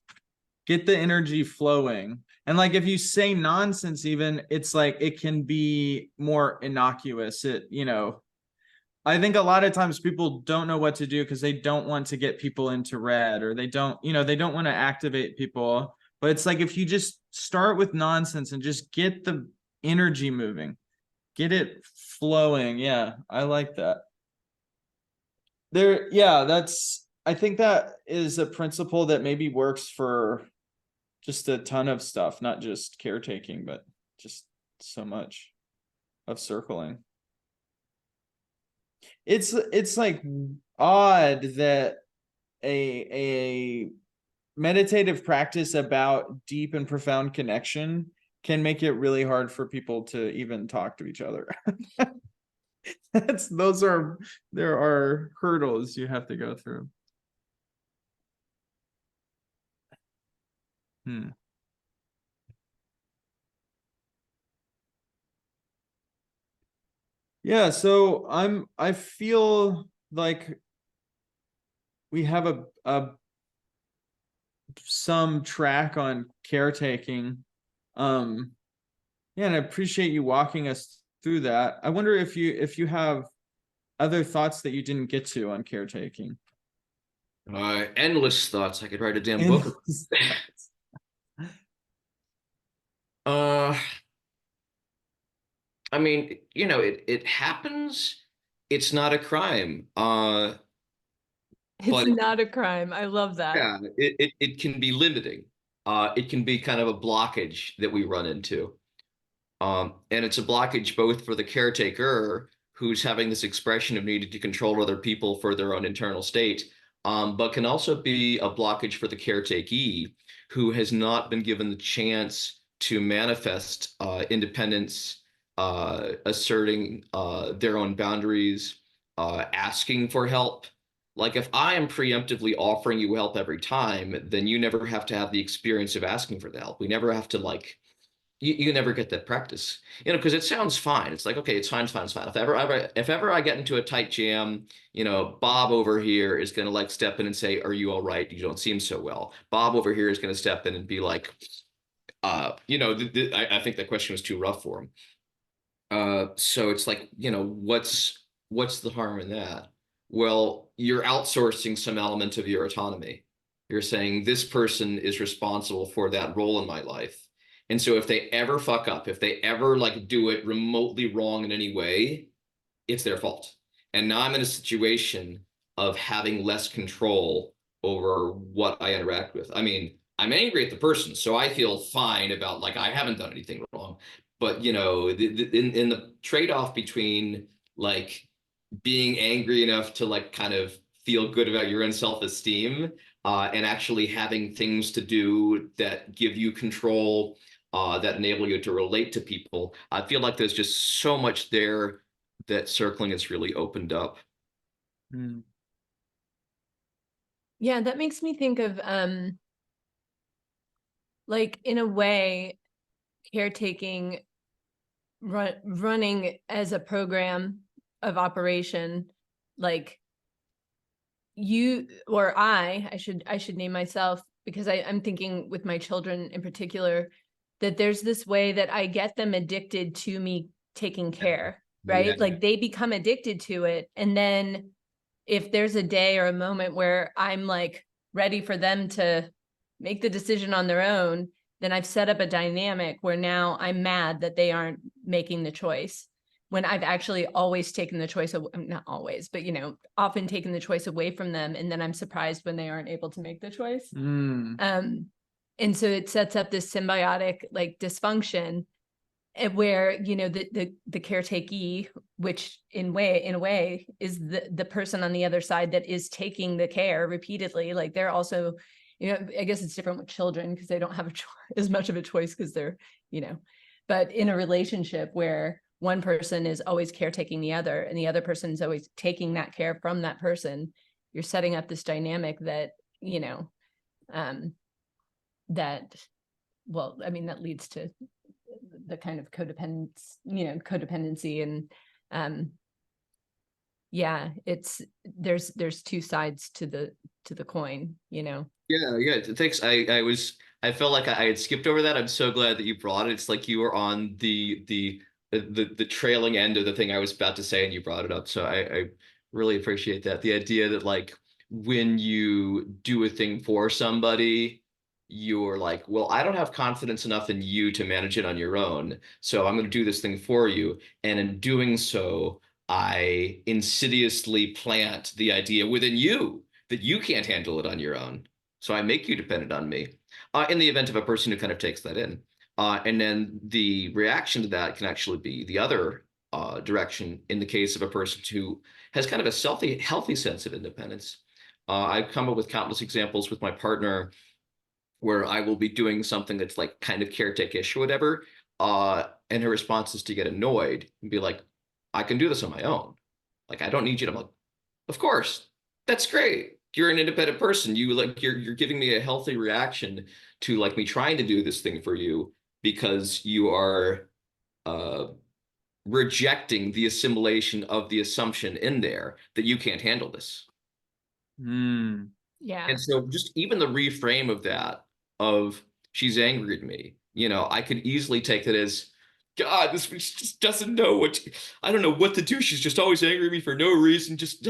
get the energy flowing. And like, if you say nonsense, even, it's like, it can be more innocuous. I think a lot of times people don't know what to do because they don't want to get people into red, or they don't want to activate people. But it's like, if you just start with nonsense and just get the energy moving, get it flowing. Yeah, I like that. I think that is a principle that maybe works for just a ton of stuff, not just caretaking, but just so much of circling. It's like odd that a meditative practice about deep and profound connection can make it really hard for people to even talk to each other. There are hurdles you have to go through. Hmm. Yeah, so I feel like we have a some track on caretaking. Yeah, and I appreciate you walking us through that. I wonder if you have other thoughts that you didn't get to on caretaking. Endless thoughts. I could write a damn And book. Uh, I mean, it happens. It's not a crime. It's But not a crime. I love that. yeah, it can be limiting. It can be kind of a blockage that we run into. And it's a blockage both for the caretaker, who's having this expression of needing to control other people for their own internal state, but can also be a blockage for the caretakee, who has not been given the chance to manifest independence, asserting their own boundaries, asking for help. Like if I am preemptively offering you help every time, then you never have to have the experience of asking for the help. We never have to like you never get that practice, because it sounds fine. It's like, okay, it's fine, it's fine, it's fine. If ever I get into a tight jam, Bob over here is going to like step in and say, "Are you all right? You don't seem so well." Bob over here is going to step in and be like, I think that question was too rough for him. So it's like, what's the harm in that? Well, you're outsourcing some element of your autonomy. You're saying this person is responsible for that role in my life. And so if they ever fuck up, if they ever like do it remotely wrong in any way, it's their fault. And now I'm in a situation of having less control over what I interact with. I mean, I'm angry at the person, so I feel fine about like I haven't done anything wrong. But in the trade-off between like being angry enough to like kind of feel good about your own self-esteem, and actually having things to do that give you control, that enable you to relate to people, I feel like there's just so much there that circling has really opened up. Yeah, that makes me think of like in a way, caretaking running as a program of operation, like you or I should name myself, because I'm thinking with my children in particular, that there's this way that I get them addicted to me taking care, right? Yeah. Like they become addicted to it. And then if there's a day or a moment where I'm like ready for them to make the decision on their own, then I've set up a dynamic where now I'm mad that they aren't making the choice, when I've actually always taken the choice of, not always, but often taken the choice away from them. And then I'm surprised when they aren't able to make the choice. And so it sets up this symbiotic like dysfunction, where the caretakee, which in a way is the person on the other side that is taking the care repeatedly, like they're also, I guess it's different with children because they don't have as much of a choice because they're, but in a relationship where one person is always caretaking the other and the other person is always taking that care from that person, you're setting up this dynamic that, that, well, I mean, that leads to the kind of codependency and yeah, there's two sides to the coin. Yeah, thanks. I felt like I had skipped over that. I'm so glad that you brought it. It's like you were on the trailing end of the thing I was about to say and you brought it up, so I really appreciate that. The idea that like when you do a thing for somebody, you're like, well, I don't have confidence enough in you to manage it on your own, so I'm going to do this thing for you. And in doing so, I insidiously plant the idea within you that you can't handle it on your own. So I make you dependent on me, in the event of a person who kind of takes that in. And then the reaction to that can actually be the other direction in the case of a person who has kind of a healthy sense of independence. I've come up with countless examples with my partner where I will be doing something that's like kind of caretakish or whatever, and her response is to get annoyed and be like, I can do this on my own. Like, I don't need you to. I'm like, of course, that's great. You're an independent person. You're giving me a healthy reaction to like me trying to do this thing for you because you are rejecting the assimilation of the assumption in there that you can't handle this. Yeah. And so just even the reframe of that, of she's angry at me, I could easily take that as, God, this bitch just doesn't know I don't know what to do. She's just always angry at me for no reason. Just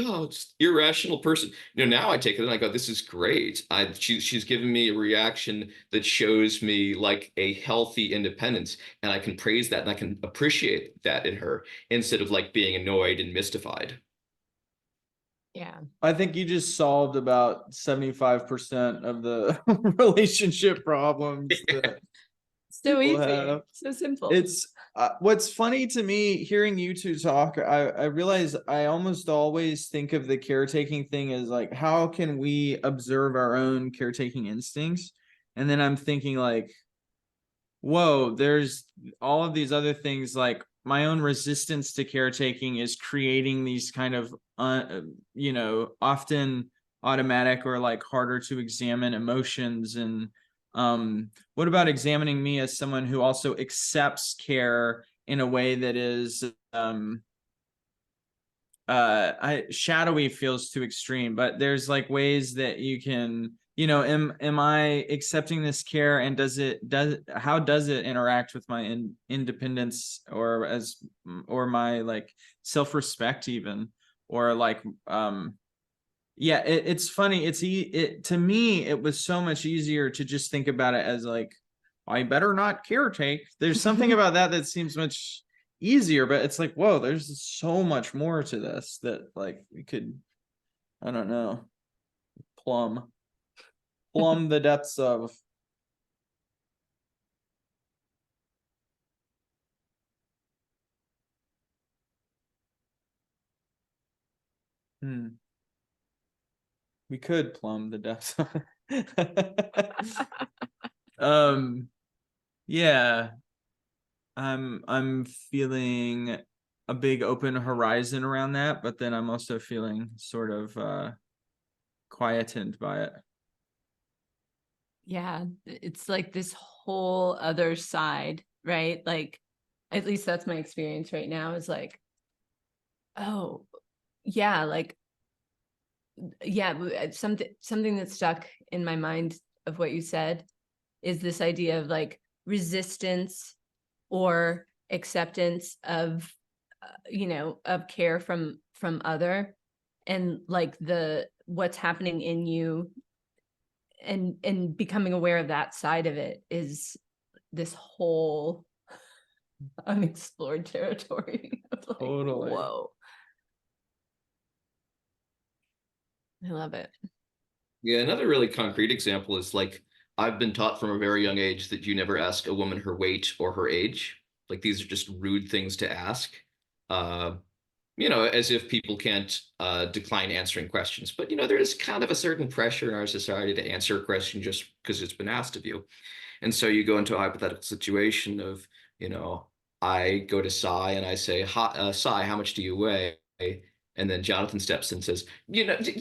irrational person. Now I take it and I go, this is great. She's giving me a reaction that shows me like a healthy independence, and I can praise that and I can appreciate that in her instead of like being annoyed and mystified. Yeah. I think you just solved about 75% of the relationship problems that So easy, have. so simple. It's What's funny to me hearing you two talk, I realize I almost always think of the caretaking thing as like, how can we observe our own caretaking instincts? And then I'm thinking like, whoa, there's all of these other things, like my own resistance to caretaking is creating these kind of, often automatic or like harder to examine emotions. And what about examining me as someone who also accepts care in a way that is shadowy feels too extreme, but there's like ways that you can, am I accepting this care, and how does it interact with my independence or my like self-respect even, or like yeah, it's funny. To me, it was so much easier to just think about it as like, I better not caretake. There's something about that seems much easier, but it's like, whoa, there's so much more to this that like we could, I don't know, plumb the depths of. We could plumb the depths of yeah. I'm feeling a big open horizon around that, but then I'm also feeling sort of quietened by it. Yeah, it's like this whole other side, right? Like, at least that's my experience right now, is like, oh, yeah, like, yeah, something that stuck in my mind of what you said is this idea of like resistance or acceptance of of care from other, and like the what's happening in you, and becoming aware of that side of it is this whole unexplored territory of like, Totally. whoa, I love it. Yeah, another really concrete example is like I've been taught from a very young age that you never ask a woman her weight or her age. Like these are just rude things to ask. Uh, as if people can't decline answering questions. But there is kind of a certain pressure in our society to answer a question just because it's been asked of you. And so you go into a hypothetical situation of, I go to Cy and I say, Cy, how much do you weigh? And then Jonathan steps in and says,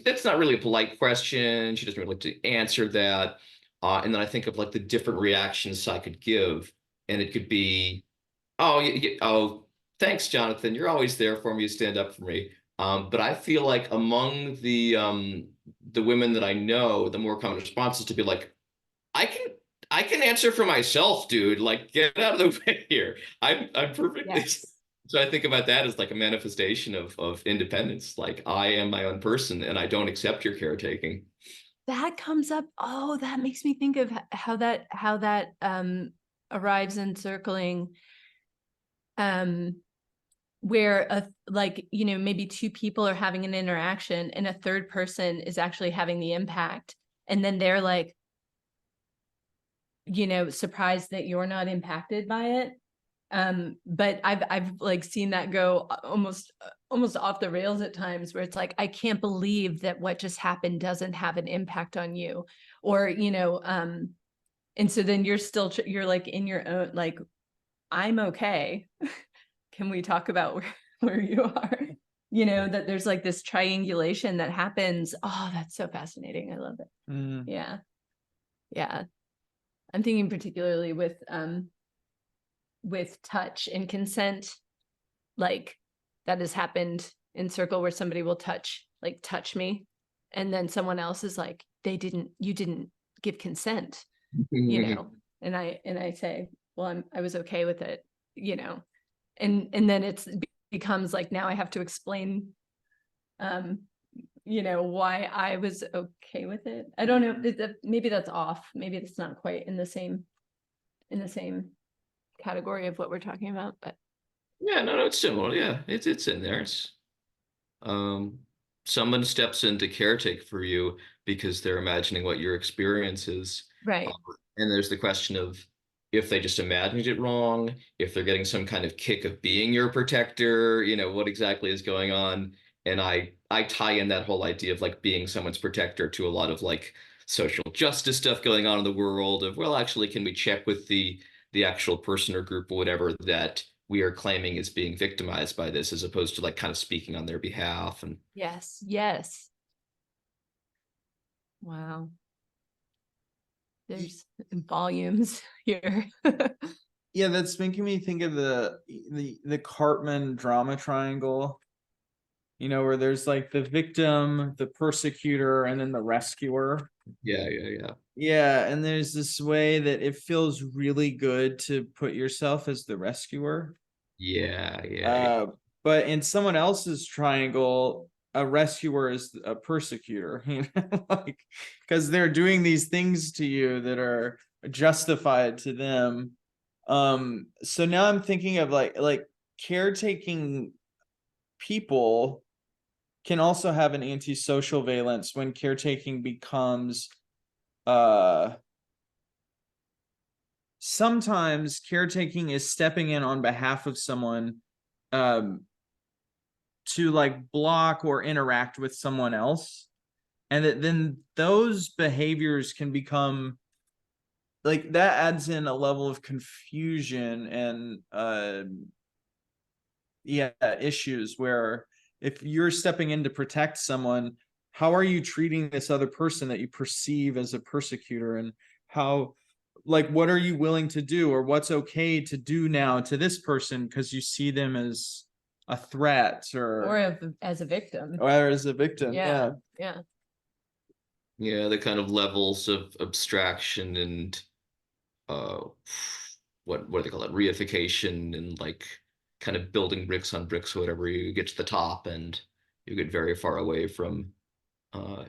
that's not really a polite question. She doesn't really like to answer that. And then I think of like the different reactions I could give. And it could be, oh, oh, thanks, Jonathan. You're always there for me. You stand up for me. But I feel like among the women that I know, the more common response is to be like, I can I can answer for myself, dude. Like, get out of the way here. I'm perfectly. Yes, So I think about that as like a manifestation of independence. Like I am my own person and I don't accept your caretaking. that comes up. Oh, that makes me think of how that arrives in circling, um where like maybe two people are having an interaction and a third person is actually having the impact, and then they're like surprised that you're not impacted by it. But I've like seen that go almost off the rails at times, where it's like, I can't believe that what just happened doesn't have an impact on you, or and so then you're like in your own, like, I'm okay. Can we talk about where you are? That there's like this triangulation that happens. Oh, that's so fascinating. I love it. Yeah. Yeah. I'm thinking particularly with touch and consent, like that has happened in circle, where somebody will touch me, and then someone else is like, you didn't give consent, and I say, well, I was okay with it, and then it becomes like, now I have to explain why I was okay with it. I don't know, maybe that's off, maybe it's not quite in the same category of what we're talking about, but Yeah, no, it's similar. Yeah, it's in there. It's um someone steps in to caretake for you because they're imagining what your experience is. right. And there's the question of if they just imagined it wrong, if they're getting some kind of kick of being your protector, what exactly is going on. And I tie in that whole idea of like being someone's protector to a lot of like social justice stuff going on in the world of, well, actually, can we check with the actual person or group or whatever that we are claiming is being victimized by this, as opposed to like kind of speaking on their behalf. And Yes. Yes. Wow. There's volumes here. Yeah, that's making me think of the Cartman drama triangle, where there's like the victim, the persecutor, and then the rescuer. yeah. Yeah, and there's this way that it feels really good to put yourself as the rescuer. Yeah. But in someone else's triangle, a rescuer is a persecutor, like because they're doing these things to you that are justified to them. So now I'm thinking of like caretaking people can also have an antisocial valence when caretaking becomes sometimes caretaking is stepping in on behalf of someone to like block or interact with someone else, and then those behaviors can become like that adds in a level of confusion and issues where if you're stepping in to protect someone, how are you treating this other person that you perceive as a persecutor, and how like what are you willing to do, or what's okay to do now to this person because you see them as a threat Or as a victim. or as a victim. Yeah. Yeah, the kind of levels of abstraction and uh what do they call it? Reification, and like kind of building bricks on bricks, whatever. You get to the top and you get very far away from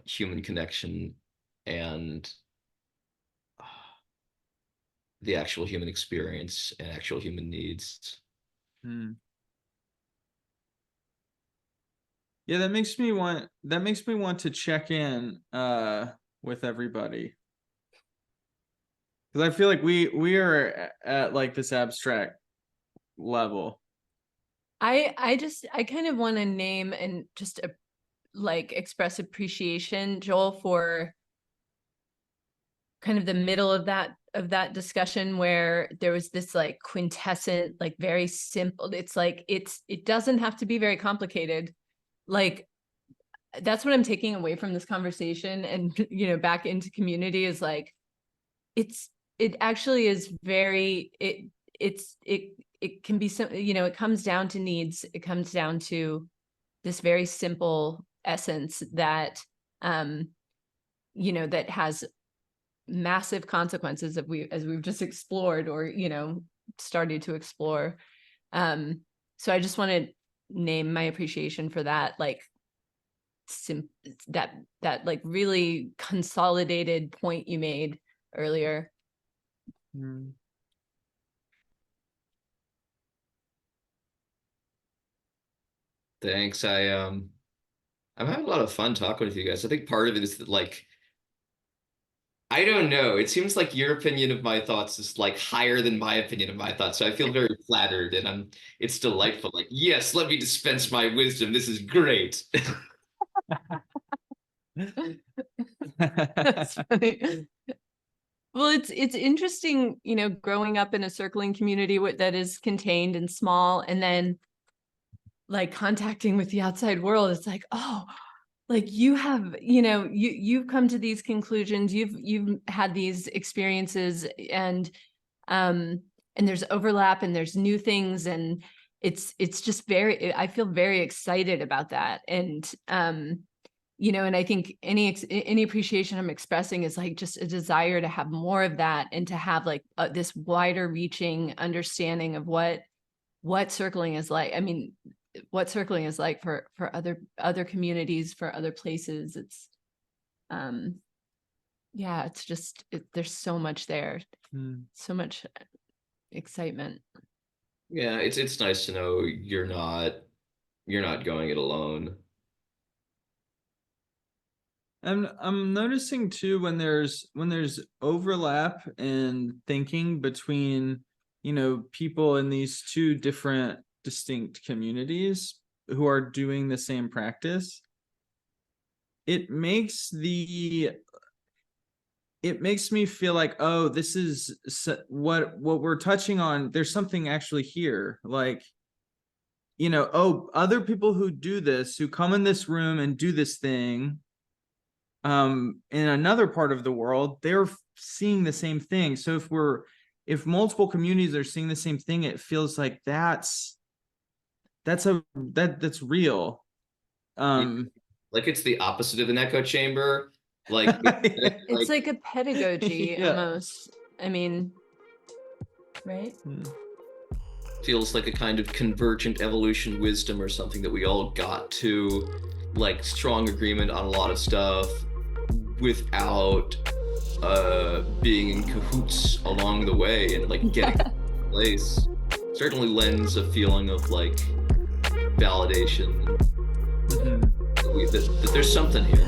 human connection and uh, the actual human experience and actual human needs. Hmm. Yeah, that makes me want to check in with everybody, because I feel like we are at like this abstract level. I kind of want to name and just like express appreciation, Joel, for kind of the middle of that discussion where there was this like quintessent, like very simple. It's like it doesn't have to be very complicated. Like that's what I'm taking away from this conversation, and back into community is like it actually is very it can be some, it comes down to needs. It comes down to this very simple essence that that has massive consequences as we've just explored, or started to explore. So I just want to name my appreciation for that, like that like really consolidated point you made earlier. Thanks. I'm having a lot of fun talking with you guys. I think part of it is that like I don't know. It seems like your opinion of my thoughts is like higher than my opinion of my thoughts. So I feel very flattered, and it's delightful. Like, yes, let me dispense my wisdom. This is great. That's funny. Well, it's interesting, growing up in a circling community that is contained and small, and then like contacting with the outside world. It's like, oh, like you have, you've come to these conclusions, you've had these experiences, and there's overlap and there's new things, and it's just I feel very excited about that. And and I think any appreciation I'm expressing is like just a desire to have more of that, and to have like this wider reaching understanding of what circling is like. I mean, what circling is like for other communities, for other places. It's it's just there's so much there, so much excitement. Yeah, it's nice to know you're not going it alone. I'm noticing too when there's overlap in thinking between, people in these two different distinct communities who are doing the same practice, it makes me feel like, oh, this is what we're touching on. There's something actually here, like, oh, other people who do this, who come in this room and do this thing, in another part of the world, they're seeing the same thing. So if multiple communities are seeing the same thing, it feels like that's real. Like it's the opposite of an echo chamber. Like It's like a pedagogy Yeah. almost. I mean, right? feels like a kind of convergent evolution wisdom or something that we all got to, like, strong agreement on a lot of stuff without being in cahoots along the way and like getting to place. Certainly lends a feeling of like validation, that there's something here.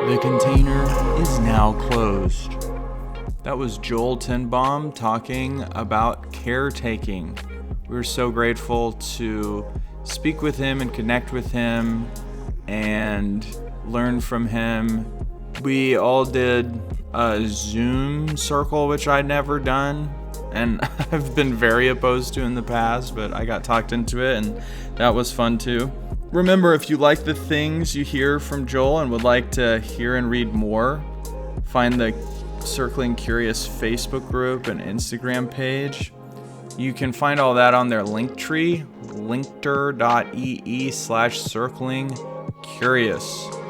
The container is now closed. That was Joel Tenbomb talking about caretaking. We were so grateful to speak with him and connect with him and learn from him. We all did a Zoom circle, which I'd never done, and I've been very opposed to in the past, but I got talked into it, and that was fun too. Remember, if you like the things you hear from Joel and would like to hear and read more, find the Circling Curious Facebook group and Instagram page. You can find all that on their Linktree, linkter.ee/circlingcurious.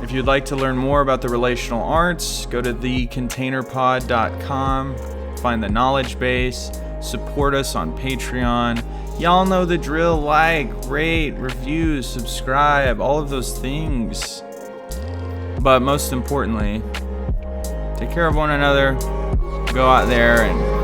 If you'd like to learn more about the relational arts, go to thecontainerpod.com, find the knowledge base, support us on Patreon. Y'all know the drill: like, rate, review, subscribe, all of those things. But most importantly, take care of one another, go out there and